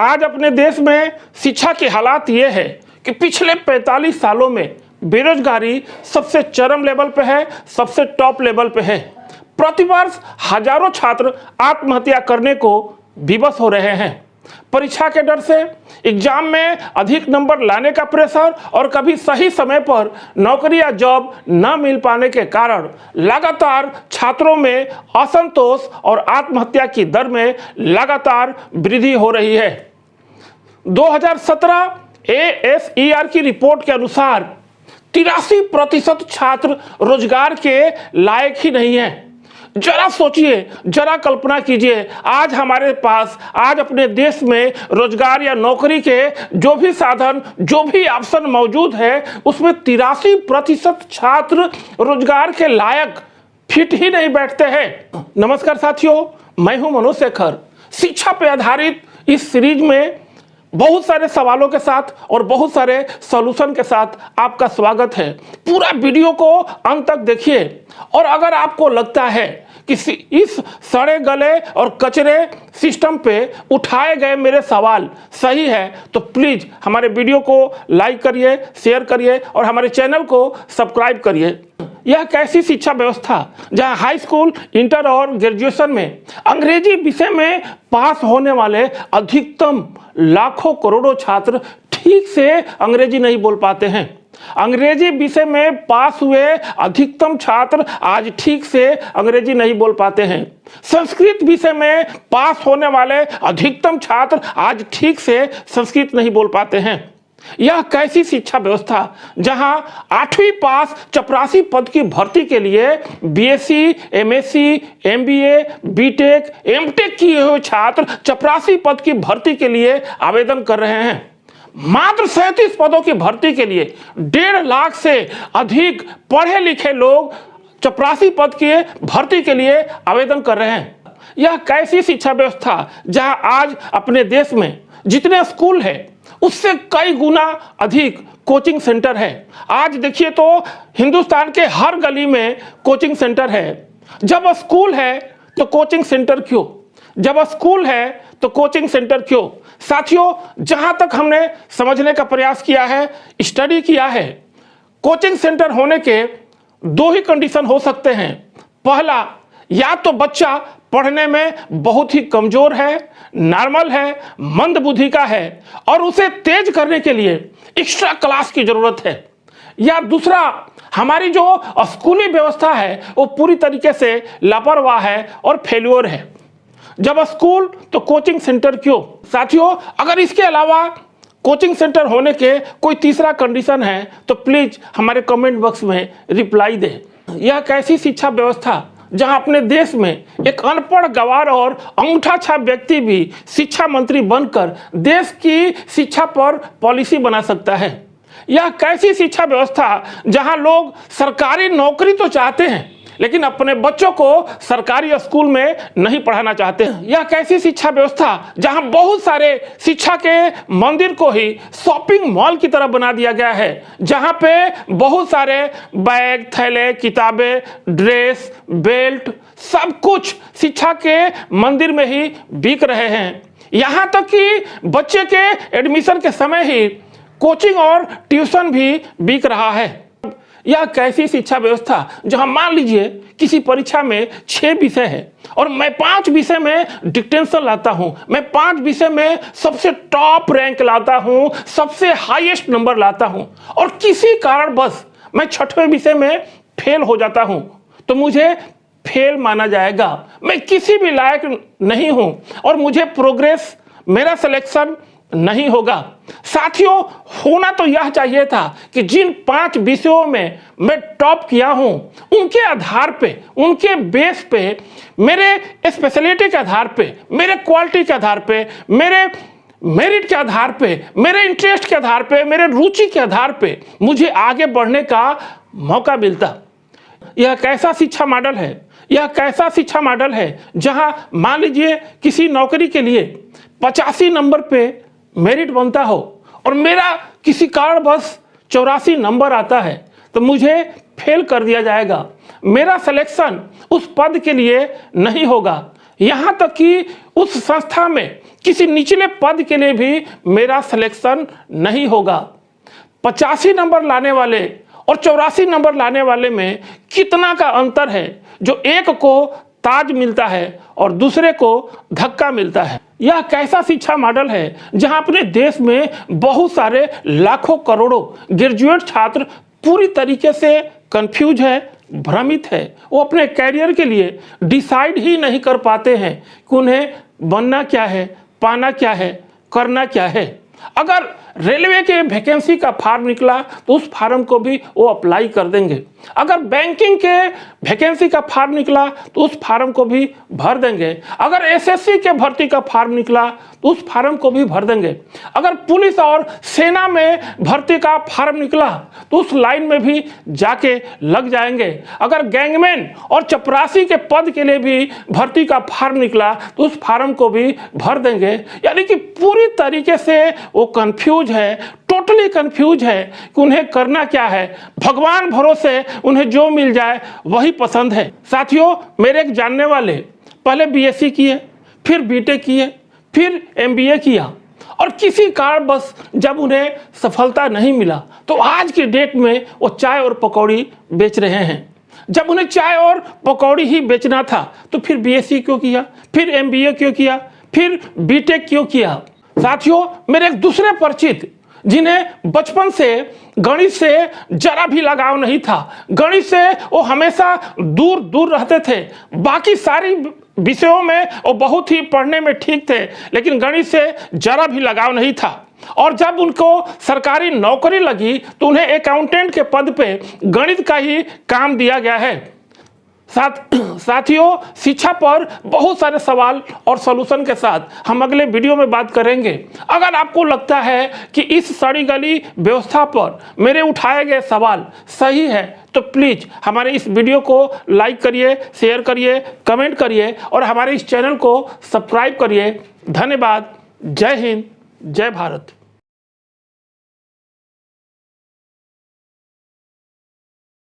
आज अपने देश में शिक्षा के हालात ये है कि पिछले 45 सालों में बेरोजगारी सबसे चरम लेवल पे है, सबसे टॉप लेवल पे है। प्रतिवर्ष हजारों छात्र आत्महत्या करने को विवश हो रहे हैं। परीक्षा के डर से, एग्जाम में अधिक नंबर लाने का प्रेशर और कभी सही समय पर नौकरी या जॉब न मिल पाने के कारण लगातार छात्रों में असंतोष और आत्महत्या की दर में लगातार वृद्धि हो रही है। 2017 ASER की रिपोर्ट के अनुसार 83% छात्र रोजगार के लायक ही नहीं है। जरा सोचिए, जरा कल्पना कीजिए, आज हमारे पास, आज अपने देश में रोजगार या नौकरी के जो भी साधन, जो भी ऑप्शन मौजूद है, उसमें 83% छात्र रोजगार के लायक फिट ही नहीं बैठते हैं। नमस्कार साथियों, मैं हूं मनोज शेखर। शिक्षा पे आधारित इस सीरीज में बहुत सारे सवालों के साथ और बहुत सारे सॉल्यूशन के साथ आपका स्वागत है। पूरा वीडियो को अंत तक देखिए और अगर आपको लगता है कि इस सड़े गले और कचरे सिस्टम पे उठाए गए मेरे सवाल सही है तो प्लीज हमारे वीडियो को लाइक करिए, शेयर करिए और हमारे चैनल को सब्सक्राइब करिए। यह कैसी शिक्षा व्यवस्था जहां हाई स्कूल, इंटर और ग्रेजुएशन में अंग्रेजी विषय में पास होने वाले अधिकतम लाखों करोड़ों छात्र ठीक से अंग्रेजी नहीं बोल पाते हैं। अंग्रेजी विषय में पास हुए अधिकतम छात्र आज ठीक से अंग्रेजी नहीं बोल पाते हैं। संस्कृत विषय में पास होने वाले अधिकतम छात्र आज ठीक से संस्कृत नहीं बोल पाते हैं। यह कैसी शिक्षा व्यवस्था जहां 8वीं पास चपरासी पद की भर्ती के लिए BSc, MSc, MBA, BTech, MTech किए हुए छात्र चपरासी पद की भर्ती के लिए आवेदन कर रहे हैं। मात्र 37 पदों की भर्ती के लिए 1.5 लाख से अधिक पढ़े लिखे लोग चपरासी पद की भर्ती के लिए आवेदन कर रहे हैं। यह कैसी शिक्षा व्यवस्था जहां आज अपने देश में जितने स्कूल है उससे कई गुना अधिक कोचिंग सेंटर है। आज देखिए तो हिंदुस्तान के हर गली में कोचिंग सेंटर है। जब स्कूल है तो कोचिंग सेंटर क्यों? जब स्कूल है तो कोचिंग सेंटर क्यों? साथियों, जहां तक हमने समझने का प्रयास किया है, स्टडी किया है, कोचिंग सेंटर होने के 2 ही कंडीशन हो सकते हैं। पहला, या तो बच्चा पढ़ने में बहुत ही कमजोर है, नॉर्मल है, मंद बुद्धि का है और उसे तेज करने के लिए एक्स्ट्रा क्लास की जरूरत है। या दूसरा, हमारी जो स्कूली व्यवस्था है वो पूरी तरीके से लापरवाह है और फेल्योर है। जब स्कूल तो कोचिंग सेंटर क्यों? साथियों, अगर इसके अलावा कोचिंग सेंटर होने के कोई तीसरा कंडीशन है तो प्लीज हमारे कमेंट बॉक्स में रिप्लाई दें। यह कैसी शिक्षा व्यवस्था जहां अपने देश में एक अनपढ़, गंवार और अंगूठा छाप व्यक्ति भी शिक्षा मंत्री बनकर देश की शिक्षा पर पॉलिसी बना सकता है। यह कैसी शिक्षा व्यवस्था जहां लोग सरकारी नौकरी तो चाहते हैं लेकिन अपने बच्चों को सरकारी स्कूल में नहीं पढ़ाना चाहते हैं। यह कैसी शिक्षा व्यवस्था जहां बहुत सारे शिक्षा के मंदिर को ही शॉपिंग मॉल की तरह बना दिया गया है, जहां पे बहुत सारे बैग, थैले, किताबें, ड्रेस, बेल्ट, सब कुछ शिक्षा के मंदिर में ही बिक रहे हैं। यहां तक कि बच्चे के एडमिशन के समय ही कोचिंग और ट्यूशन भी बिक रहा है। यह कैसी शिक्षा व्यवस्था जहां मान लीजिए किसी परीक्षा में 6 विषय है और मैं 5 विषय में डिक्टेंशन लाता हूं, मैं 5 विषय में सबसे टॉप रैंक लाता हूं, सबसे हाईएस्ट नंबर लाता हूं और किसी कारण बस मैं 6वें विषय में फेल हो जाता हूं तो मुझे फेल माना जाएगा। मैं किसी भी लायक नहीं हूं और मुझे प्रोग्रेस, मेरा सिलेक्शन नहीं होगा। साथियों, होना तो यह चाहिए था कि जिन 5 विषयों में मैं टॉप किया हूं उनके आधार पे, उनके बेस पे, मेरे स्पेशलिटी के आधार पे, मेरे क्वालिटी के आधार पे, मेरे मेरिट के आधार पे, मेरे इंटरेस्ट के आधार पे, मेरे रुचि के आधार पे मुझे आगे बढ़ने का मौका मिलता। यह कैसा शिक्षा मॉडल है? यह कैसा शिक्षा मॉडल है जहां मान लीजिए किसी नौकरी के लिए 85 नंबर पे मेरिट बनता हो और मेरा किसी कारण बस 84 नंबर आता है तो मुझे फेल कर दिया जाएगा, मेरा सिलेक्शन उस पद के लिए नहीं होगा। यहाँ तक कि उस संस्था में किसी निचले पद के लिए भी मेरा सिलेक्शन नहीं होगा। 85 नंबर लाने वाले और 84 नंबर लाने वाले में कितना का अंतर है, जो एक को ताज मिलता है और दूसरे को धक्का मिलता है। यह कैसा शिक्षा मॉडल है जहां अपने देश में बहुत सारे लाखों करोड़ों ग्रेजुएट छात्र पूरी तरीके से कंफ्यूज है, भ्रमित है। वो अपने कैरियर के लिए डिसाइड ही नहीं कर पाते हैं कि उन्हें बनना क्या है, पाना क्या है, करना क्या है। अगर रेलवे के वैकेंसी का फॉर्म निकला तो उस फॉर्म को भी वो अप्लाई कर देंगे। अगर बैंकिंग के वैकेंसी का फॉर्म निकला तो उस फॉर्म को भी भर देंगे। अगर एसएससी के भर्ती का फॉर्म निकला तो उस फॉर्म को भी भर देंगे। अगर पुलिस और सेना में भर्ती का फॉर्म निकला तो उस लाइन में भी जाके लग जाएंगे। अगर गैंगमैन और चपरासी के पद के लिए भी भर्ती का फॉर्म निकला तो उस फॉर्म को भी भर देंगे। यानी कि पूरी तरीके से वो कंफ्यूज है, टोटली कंफ्यूज है कि उन्हें करना क्या है। भगवान भरोसे उन्हें जो मिल जाए वही पसंद है। साथियों, मेरे एक जानने वाले पहले बीएससी किए, फिर बीटेक किए, फिर एमबीए किया और किसी कारण बस जब उन्हें सफलता नहीं मिला तो आज की डेट में वो चाय और पकौड़ी बेच रहे हैं। जब उन्हें चाय और पकौड़ी ही बेचना था तो फिर बीएससी क्यों किया, फिर एमबीए क्यों किया, फिर बीटेक क्यों किया। साथियों, मेरे एक दूसरे परिचित जिन्हें बचपन से गणित से जरा भी लगाव नहीं था, गणित से वो हमेशा दूर दूर रहते थे, बाकी सारी विषयों में वो बहुत ही पढ़ने में ठीक थे, लेकिन गणित से जरा भी लगाव नहीं था। और जब उनको सरकारी नौकरी लगी तो उन्हें अकाउंटेंट के पद पे गणित का ही काम दिया गया है। साथियों, शिक्षा पर बहुत सारे सवाल और सॉल्यूशन के साथ हम अगले वीडियो में बात करेंगे। अगर आपको लगता है कि इस सड़ी गली व्यवस्था पर मेरे उठाए गए सवाल सही है तो प्लीज़ हमारे इस वीडियो को लाइक करिए, शेयर करिए, कमेंट करिए और हमारे इस चैनल को सब्सक्राइब करिए। धन्यवाद। जय हिंद, जय भारत।